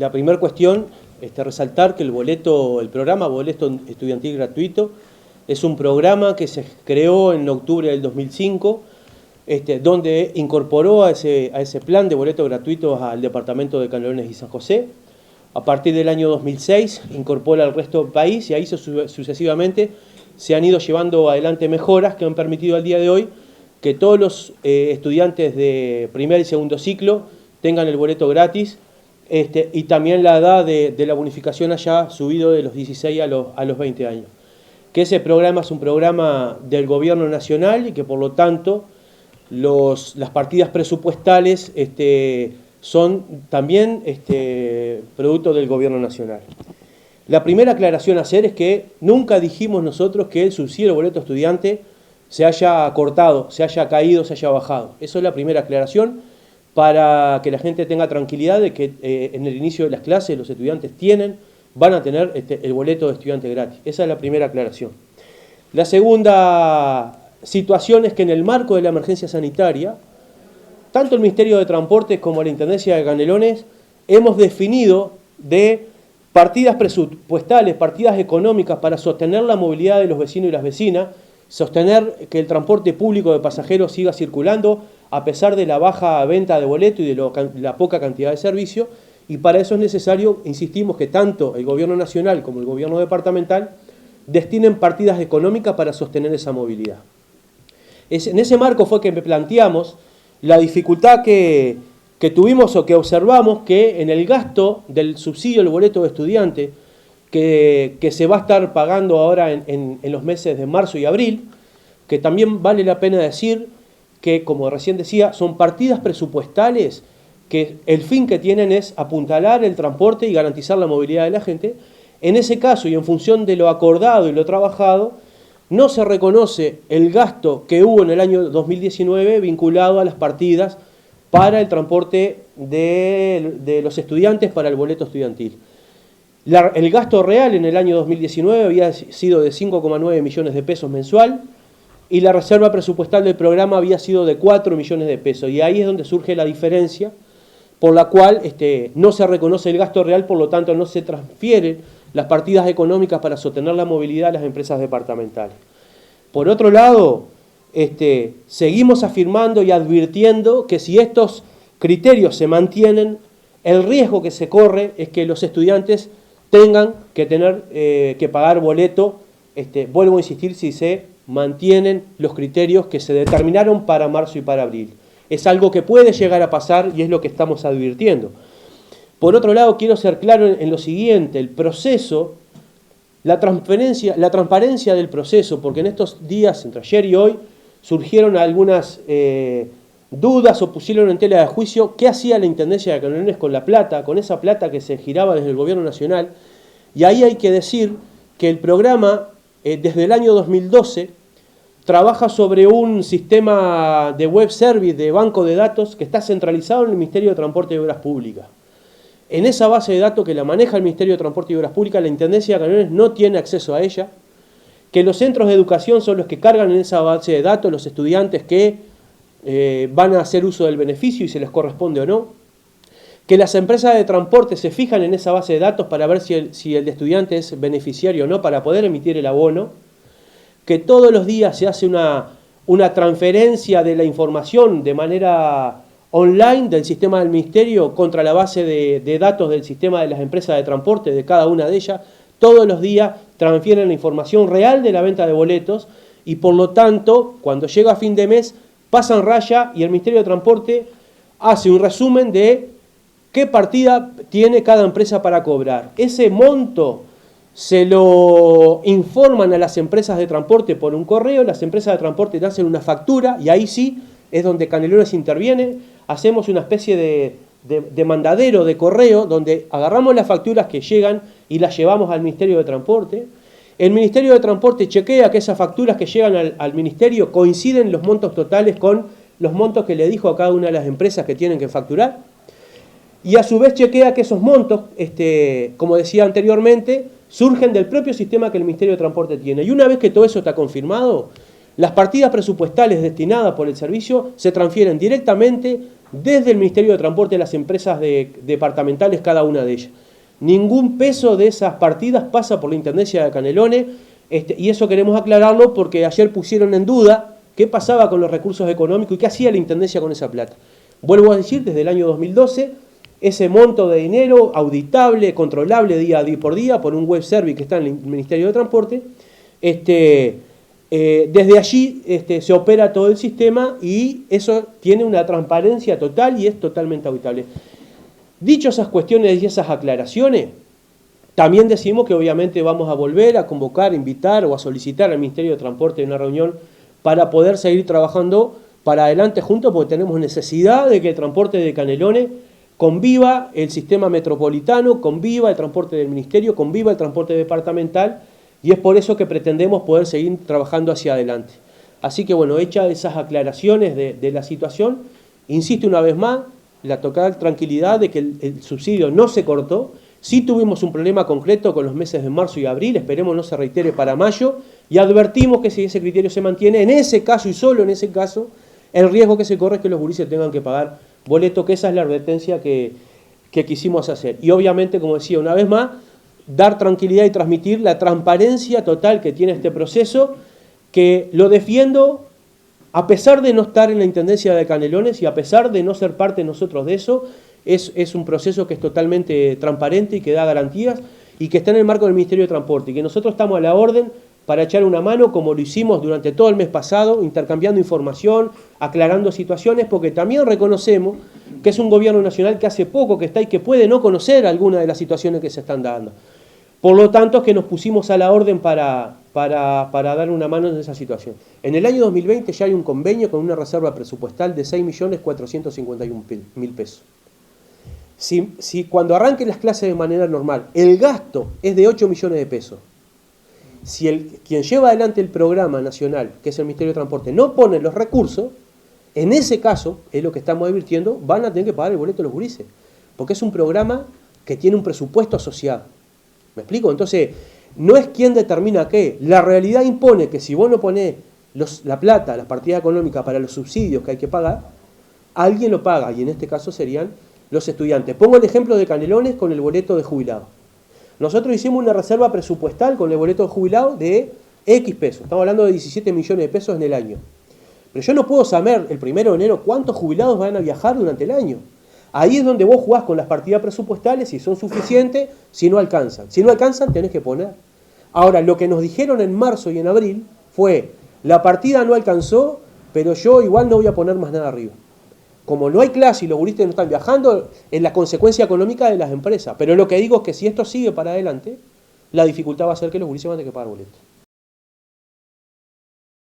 La primera cuestión, resaltar que el programa Boleto Estudiantil Gratuito es un programa que se creó en octubre del 2005, donde incorporó a ese plan de boleto gratuito al departamento de Canelones y San José. A partir del año 2006 incorpora al resto del país y ahí sucesivamente se han ido llevando adelante mejoras que han permitido al día de hoy que todos los estudiantes de primer y segundo ciclo tengan el boleto gratis, y también la edad de la bonificación haya subido de los 16 a los 20 años. Que ese programa es un programa del gobierno nacional y que por lo tanto las partidas presupuestales son también producto del gobierno nacional. La primera aclaración a hacer es que nunca dijimos nosotros que el subsidio del boleto estudiante se haya cortado, se haya caído, se haya bajado. Eso es la primera aclaración para que la gente tenga tranquilidad de que en el inicio de las clases los estudiantes van a tener el boleto de estudiante gratis. Esa es la primera aclaración. La segunda situación es que en el marco de la emergencia sanitaria, tanto el Ministerio de Transportes como la Intendencia de Canelones hemos definido de partidas presupuestales, partidas económicas para sostener la movilidad de los vecinos y las vecinas, sostener que el transporte público de pasajeros siga circulando a pesar de la baja venta de boleto y de la poca cantidad de servicio, y para eso es necesario, insistimos, que tanto el gobierno nacional como el gobierno departamental destinen partidas económicas para sostener esa movilidad. En ese marco fue que planteamos la dificultad que tuvimos o que observamos que en el gasto del subsidio del boleto de estudiante que se va a estar pagando ahora en los meses de marzo y abril, que también vale la pena decir que, como recién decía, son partidas presupuestales que el fin que tienen es apuntalar el transporte y garantizar la movilidad de la gente. En ese caso, y en función de lo acordado y lo trabajado, no se reconoce el gasto que hubo en el año 2019 vinculado a las partidas para el transporte de los estudiantes para el boleto estudiantil. El gasto real en el año 2019 había sido de 5,9 millones de pesos mensual y la reserva presupuestal del programa había sido de 4 millones de pesos. Y ahí es donde surge la diferencia por la cual no se reconoce el gasto real, por lo tanto no se transfieren las partidas económicas para sostener la movilidad de las empresas departamentales. Por otro lado, seguimos afirmando y advirtiendo que si estos criterios se mantienen, el riesgo que se corre es que los estudiantes tengan que pagar boleto, vuelvo a insistir, si se mantienen los criterios que se determinaron para marzo y para abril. Es algo que puede llegar a pasar y es lo que estamos advirtiendo. Por otro lado, quiero ser claro en lo siguiente: el proceso, la transparencia del proceso, porque en estos días, entre ayer y hoy, surgieron algunas dudas o pusieron en tela de juicio qué hacía la Intendencia de Canelones con la plata, con esa plata que se giraba desde el gobierno nacional. Y ahí hay que decir que el programa, desde el año 2012, trabaja sobre un sistema de web service, de banco de datos, que está centralizado en el Ministerio de Transporte y Obras Públicas. En esa base de datos que la maneja el Ministerio de Transporte y Obras Públicas, la Intendencia de Canelones no tiene acceso a ella, que los centros de educación son los que cargan en esa base de datos los estudiantes que van a hacer uso del beneficio y se les corresponde o no, que las empresas de transporte se fijan en esa base de datos para ver si el estudiante es beneficiario o no, para poder emitir el abono, que todos los días se hace una transferencia de la información de manera online del sistema del Ministerio contra la base de datos del sistema de las empresas de transporte, de cada una de ellas. Todos los días transfieren la información real de la venta de boletos y por lo tanto, cuando llega a fin de mes, pasan raya y el Ministerio de Transporte hace un resumen de qué partida tiene cada empresa para cobrar. Ese monto se lo informan a las empresas de transporte por un correo, las empresas de transporte te hacen una factura y ahí sí es donde Canelones interviene, hacemos una especie de mandadero de correo donde agarramos las facturas que llegan y las llevamos al Ministerio de Transporte. El Ministerio de Transporte chequea que esas facturas que llegan al Ministerio coinciden los montos totales con los montos que le dijo a cada una de las empresas que tienen que facturar. Y a su vez chequea que esos montos, como decía anteriormente, surgen del propio sistema que el Ministerio de Transporte tiene. Y una vez que todo eso está confirmado, las partidas presupuestales destinadas por el servicio se transfieren directamente desde el Ministerio de Transporte a las empresas departamentales, cada una de ellas. Ningún peso de esas partidas pasa por la Intendencia de Canelones, y eso queremos aclararlo porque ayer pusieron en duda qué pasaba con los recursos económicos y qué hacía la Intendencia con esa plata. Vuelvo a decir, desde el año 2012, ese monto de dinero auditable, controlable día por día por un web service que está en el Ministerio de Transporte, desde allí se opera todo el sistema y eso tiene una transparencia total y es totalmente auditable. Dicho esas cuestiones y esas aclaraciones, también decimos que obviamente vamos a volver a convocar, invitar o a solicitar al Ministerio de Transporte una reunión para poder seguir trabajando para adelante juntos, porque tenemos necesidad de que el transporte de Canelones conviva el sistema metropolitano, conviva el transporte del Ministerio, conviva el transporte departamental, y es por eso que pretendemos poder seguir trabajando hacia adelante. Así que bueno, hechas esas aclaraciones de la situación, insisto una vez más, la total tranquilidad de que el subsidio no se cortó. Sí tuvimos un problema concreto con los meses de marzo y abril, esperemos no se reitere para mayo, y advertimos que si ese criterio se mantiene, en ese caso y solo en ese caso, el riesgo que se corre es que los gurises tengan que pagar boleto, que esa es la advertencia que quisimos hacer. Y obviamente, como decía una vez más, dar tranquilidad y transmitir la transparencia total que tiene este proceso, que lo defiendo a pesar de no estar en la Intendencia de Canelones y a pesar de no ser parte nosotros de eso. Es un proceso que es totalmente transparente y que da garantías y que está en el marco del Ministerio de Transporte y que nosotros estamos a la orden para echar una mano como lo hicimos durante todo el mes pasado, intercambiando información, aclarando situaciones, porque también reconocemos que es un gobierno nacional que hace poco que está y que puede no conocer algunas de las situaciones que se están dando. Por lo tanto, es que nos pusimos a la orden para dar una mano en esa situación. En el año 2020 ya hay un convenio con una reserva presupuestal de 6.451.000 pesos. Si cuando arranquen las clases de manera normal, el gasto es de 8 millones de pesos, si quien lleva adelante el programa nacional, que es el Ministerio de Transporte, no pone los recursos, en ese caso, es lo que estamos advirtiendo, van a tener que pagar el boleto de los gurises, porque es un programa que tiene un presupuesto asociado. ¿Me explico? Entonces, no es quien determina qué. La realidad impone que si vos no ponés la plata, las partidas económicas para los subsidios que hay que pagar, alguien lo paga, y en este caso serían los estudiantes. Pongo el ejemplo de Canelones con el boleto de jubilado. Nosotros hicimos una reserva presupuestal con el boleto de jubilado de X pesos. Estamos hablando de 17 millones de pesos en el año. Pero yo no puedo saber el 1 de enero cuántos jubilados van a viajar durante el año. Ahí es donde vos jugás con las partidas presupuestales, si son suficientes, si no alcanzan. Si no alcanzan, tenés que poner. Ahora, lo que nos dijeron en marzo y en abril fue, la partida no alcanzó, pero yo igual no voy a poner más nada arriba. Como no hay clase y los gurises no están viajando, es la consecuencia económica de las empresas. Pero lo que digo es que si esto sigue para adelante, la dificultad va a ser que los gurises van a tener que pagar boletos.